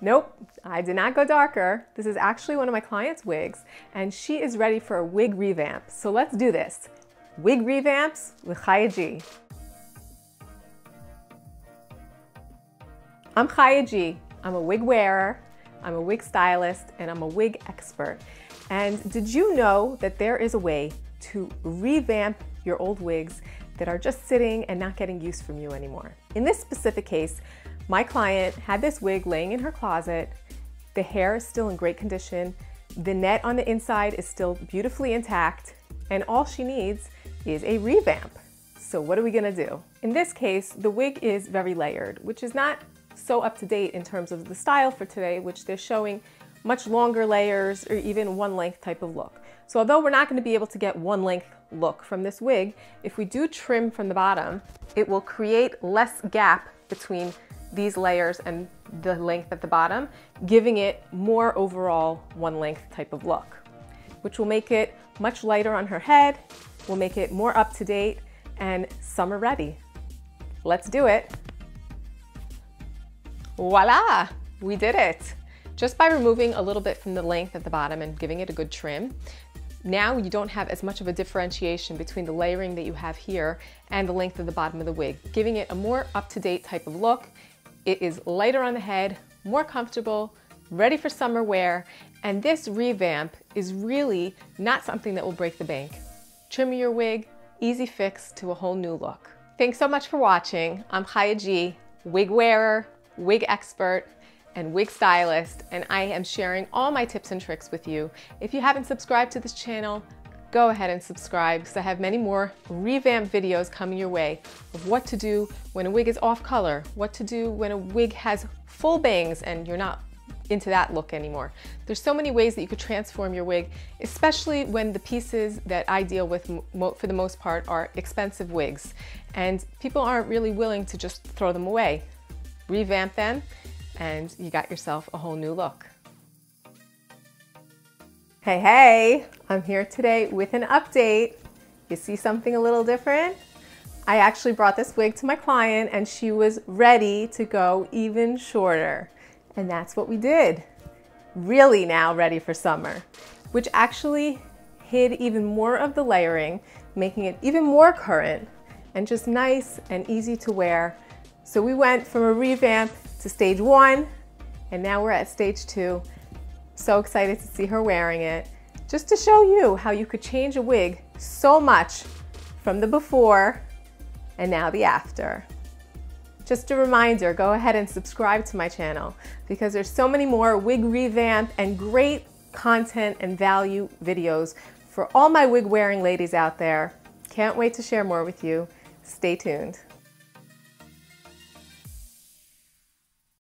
Nope, I did not go darker. This is actually one of my clients' wigs, and she is ready for a wig revamp. So let's do this. Wig revamps with Chaya G. I'm Chaya G. I'm a wig wearer, I'm a wig stylist, and I'm a wig expert. And did you know that there is a way to revamp your old wigs that are just sitting and not getting use from you anymore? In this specific case, my client had this wig laying in her closet. The hair is still in great condition. The net on the inside is still beautifully intact, and all she needs is a revamp. So what are we gonna do? In this case, the wig is very layered, which is not so up to date in terms of the style for today, which they're showing much longer layers or even one length type of look. So although we're not going to be able to get one length look from this wig, if we do trim from the bottom, it will create less gap between these layers and the length at the bottom, giving it more overall one length type of look, which will make it much lighter on her head, will make it more up to date and summer ready. Let's do it. Voila, we did it. Just by removing a little bit from the length at the bottom and giving it a good trim, now you don't have as much of a differentiation between the layering that you have here and the length of the bottom of the wig, giving it a more up-to-date type of look. It is lighter on the head, more comfortable, ready for summer wear, and this revamp is really not something that will break the bank. Trim your wig, easy fix to a whole new look. Thanks so much for watching. I'm Chaya G, wig wearer, wig expert, and wig stylist, and I am sharing all my tips and tricks with you. If you haven't subscribed to this channel, go ahead and subscribe because I have many more revamp videos coming your way of what to do when a wig is off color, what to do when a wig has full bangs and you're not into that look anymore. There's so many ways that you could transform your wig, especially when the pieces that I deal with for the most part are expensive wigs and people aren't really willing to just throw them away. Revamp them and you got yourself a whole new look. Hey, I'm here today with an update. You see something a little different? I actually brought this wig to my client and she was ready to go even shorter. And that's what we did. Really now ready for summer, which actually hid even more of the layering, making it even more current and just nice and easy to wear. So we went from a revamp to stage 1, and now we're at stage 2. So excited to see her wearing it. Just to show you how you could change a wig so much from the before and now the after. Just a reminder, go ahead and subscribe to my channel because there's so many more wig revamp and great content and value videos for all my wig wearing ladies out there. Can't wait to share more with you. Stay tuned.